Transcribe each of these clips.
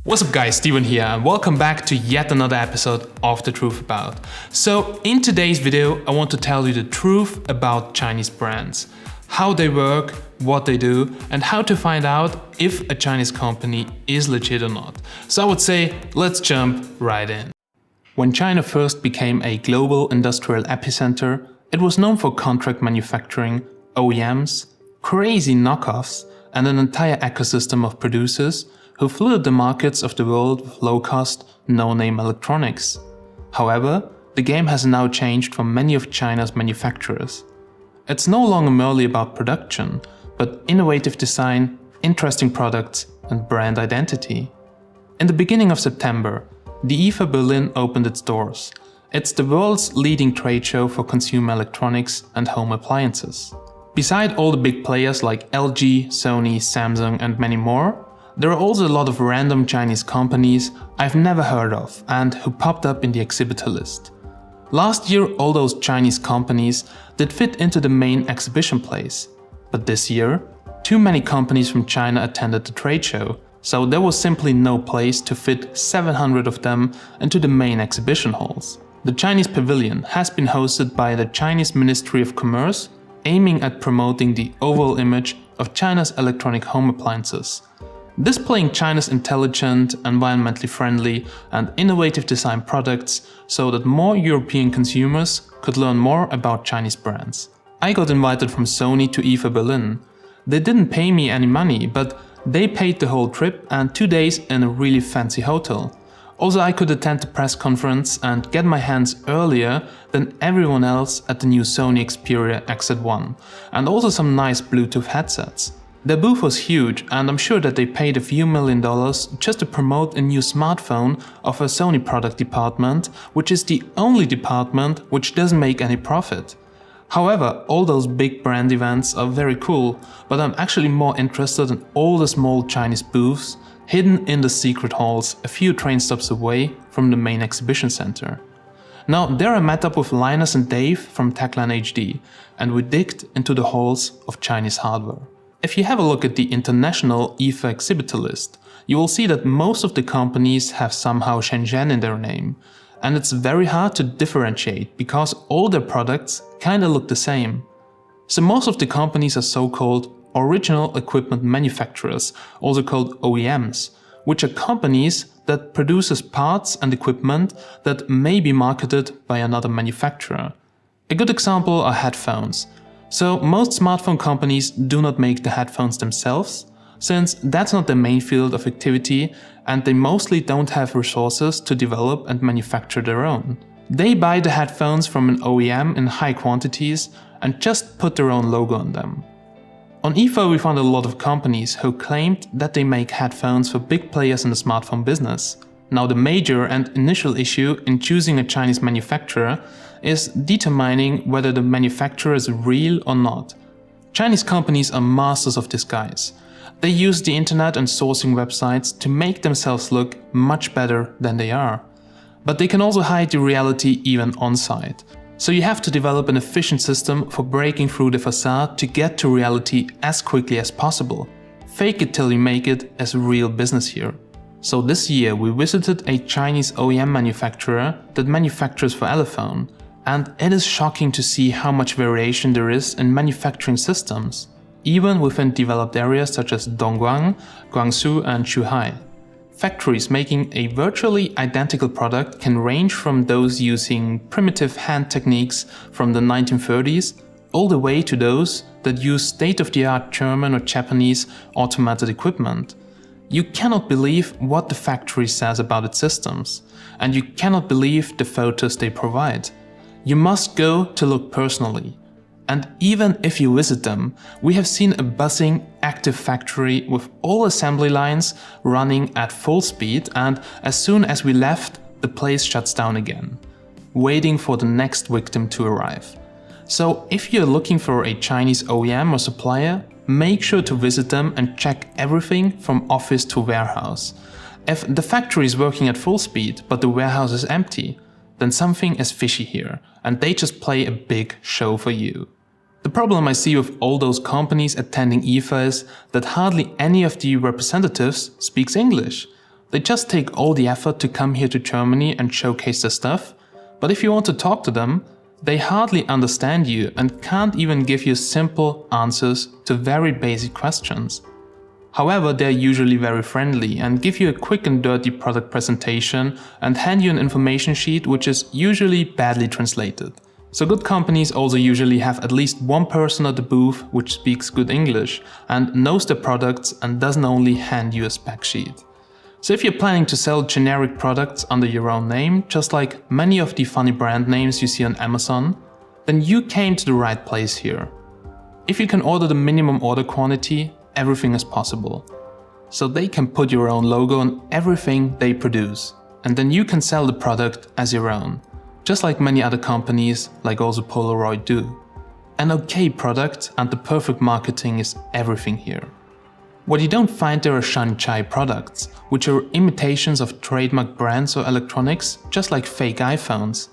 What's up guys, Steven here and welcome back to yet another episode of The Truth About. So in today's video I want to tell you the truth about Chinese brands, how they work, what they do and how to find out if a Chinese company is legit or not. So I would say let's jump right in. When China first became a global industrial epicenter, it was known for contract manufacturing, OEMs, crazy knockoffs and an entire ecosystem of producers who flooded the markets of the world with low-cost, no-name electronics. However, the game has now changed for many of China's manufacturers. It's no longer merely about production, but innovative design, interesting products and brand identity. In the beginning of September, the IFA Berlin opened its doors. It's the world's leading trade show for consumer electronics and home appliances. Beside all the big players like LG, Sony, Samsung and many more, there are also a lot of random Chinese companies I've never heard of and who popped up in the exhibitor list. Last year all those Chinese companies did fit into the main exhibition place, but this year too many companies from China attended the trade show, so there was simply no place to fit 700 of them into the main exhibition halls. The Chinese pavilion has been hosted by the Chinese Ministry of Commerce, aiming at promoting the overall image of China's electronic home appliances, displaying China's intelligent, environmentally friendly and innovative design products so that more European consumers could learn more about Chinese brands. I got invited from Sony to IFA Berlin. They didn't pay me any money, but they paid the whole trip and 2 days in a really fancy hotel. Also I could attend the press conference and get my hands earlier than everyone else at the new Sony Xperia XZ1 and also some nice Bluetooth headsets. Their booth was huge and I'm sure that they paid a few $1 million just to promote a new smartphone of a Sony product department, which is the only department which doesn't make any profit. However, all those big brand events are very cool, but I'm actually more interested in all the small Chinese booths hidden in the secret halls a few train stops away from the main exhibition center. Now there I met up with Linus and Dave from TechMagnet HD and we digged into the halls of Chinese hardware. If you have a look at the international IFA exhibitor list, you will see that most of the companies have somehow Shenzhen in their name. And it's very hard to differentiate because all their products kinda look the same. So most of the companies are so-called original equipment manufacturers, also called OEMs, which are companies that produces parts and equipment that may be marketed by another manufacturer. A good example are headphones. So most smartphone companies do not make the headphones themselves, since that's not their main field of activity and they mostly don't have resources to develop and manufacture their own. They buy the headphones from an OEM in high quantities and just put their own logo on them. On IFA we found a lot of companies who claimed that they make headphones for big players in the smartphone business. Now the major and initial issue in choosing a Chinese manufacturer is determining whether the manufacturer is real or not. Chinese companies are masters of disguise. They use the internet and sourcing websites to make themselves look much better than they are. But they can also hide the reality even on-site. So you have to develop an efficient system for breaking through the facade to get to reality as quickly as possible. Fake it till you make it as real business here. So this year we visited a Chinese OEM manufacturer that manufactures for Elephone. And it is shocking to see how much variation there is in manufacturing systems, even within developed areas such as Dongguan, Guangzhou and Shanzhai. Factories making a virtually identical product can range from those using primitive hand techniques from the 1930s all the way to those that use state-of-the-art German or Japanese automated equipment. You cannot believe what the factory says about its systems, and you cannot believe the photos they provide. You must go to look personally. And even if you visit them, we have seen a buzzing, active factory with all assembly lines running at full speed, and as soon as we left, the place shuts down again, waiting for the next victim to arrive. So if you're looking for a Chinese OEM or supplier, make sure to visit them and check everything from office to warehouse. If the factory is working at full speed but the warehouse is empty, then something is fishy here and they just play a big show for you. The problem I see with all those companies attending IFA is that hardly any of the representatives speaks English. They just take all the effort to come here to Germany and showcase their stuff, but if you want to talk to them, they hardly understand you and can't even give you simple answers to very basic questions. However, they're usually very friendly and give you a quick and dirty product presentation and hand you an information sheet which is usually badly translated. So good companies also usually have at least one person at the booth which speaks good English and knows their products and doesn't only hand you a spec sheet. So if you're planning to sell generic products under your own name, just like many of the funny brand names you see on Amazon, then you came to the right place here. If you can order the minimum order quantity, everything is possible. So they can put your own logo on everything they produce, and then you can sell the product as your own, just like many other companies like also Polaroid do. An okay product and the perfect marketing is everything here. What you don't find there are Shanzhai products, which are imitations of trademark brands or electronics, just like fake iPhones.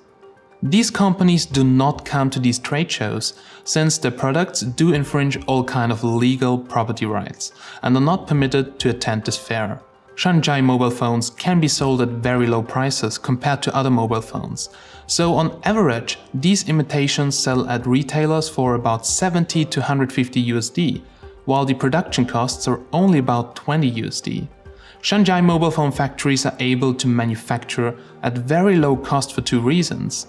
These companies do not come to these trade shows, since their products do infringe all kind of legal property rights and are not permitted to attend this fair. Shanzhai mobile phones can be sold at very low prices compared to other mobile phones. So on average, these imitations sell at retailers for about 70 to 150 USD. While the production costs are only about 20 USD. Shanzhai mobile phone factories are able to manufacture at very low cost for two reasons.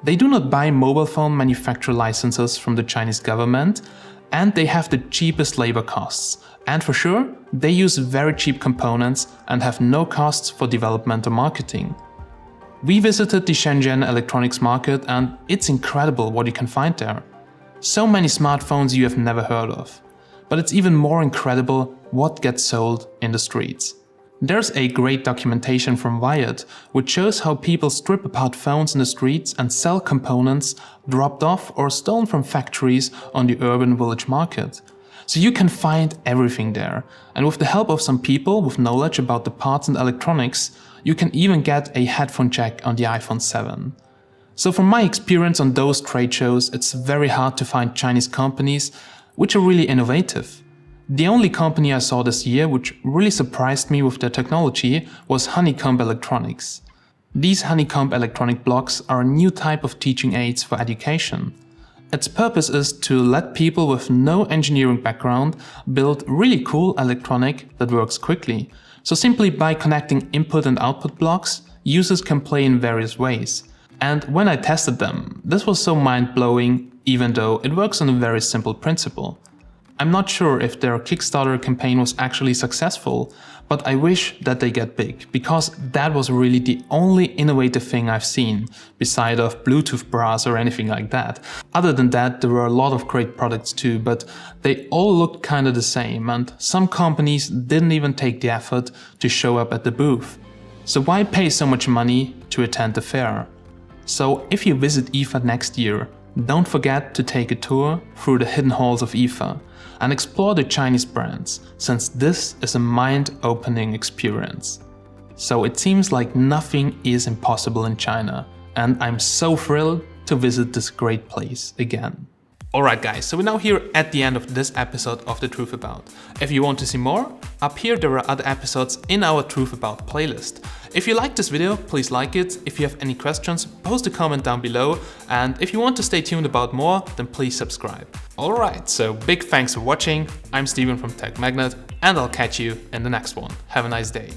They do not buy mobile phone manufacturer licenses from the Chinese government, and they have the cheapest labor costs. And for sure, they use very cheap components and have no costs for development or marketing. We visited the Shenzhen electronics market and it's incredible what you can find there. So many smartphones you have never heard of. But it's even more incredible what gets sold in the streets. There's a great documentation from Wired, which shows how people strip apart phones in the streets and sell components dropped off or stolen from factories on the urban village market. So you can find everything there, and with the help of some people with knowledge about the parts and electronics, you can even get a headphone jack on the iPhone 7. So from my experience on those trade shows, it's very hard to find Chinese companies which are really innovative. The only company I saw this year which really surprised me with their technology was Honeycomb Electronics. These honeycomb electronic blocks are a new type of teaching aids for education. Its purpose is to let people with no engineering background build really cool electronic that works quickly. So simply by connecting input and output blocks, users can play in various ways. And when I tested them, this was so mind-blowing, even though it works on a very simple principle. I'm not sure if their Kickstarter campaign was actually successful, but I wish that they get big, because that was really the only innovative thing I've seen, beside of Bluetooth bras or anything like that. Other than that, there were a lot of great products too, but they all looked kinda the same, and some companies didn't even take the effort to show up at the booth. So why pay so much money to attend the fair? So if you visit IFA next year, don't forget to take a tour through the hidden halls of IFA and explore the Chinese brands, since this is a mind-opening experience. So it seems like nothing is impossible in China, and I'm so thrilled to visit this great place again. Alright guys, so we're now here at the end of this episode of The Truth About. If you want to see more, up here there are other episodes in our Truth About playlist. If you liked this video, please like it. If you have any questions, post a comment down below. And if you want to stay tuned about more, then please subscribe. Alright, so big thanks for watching. I'm Steven from TechMagnet, and I'll catch you in the next one. Have a nice day.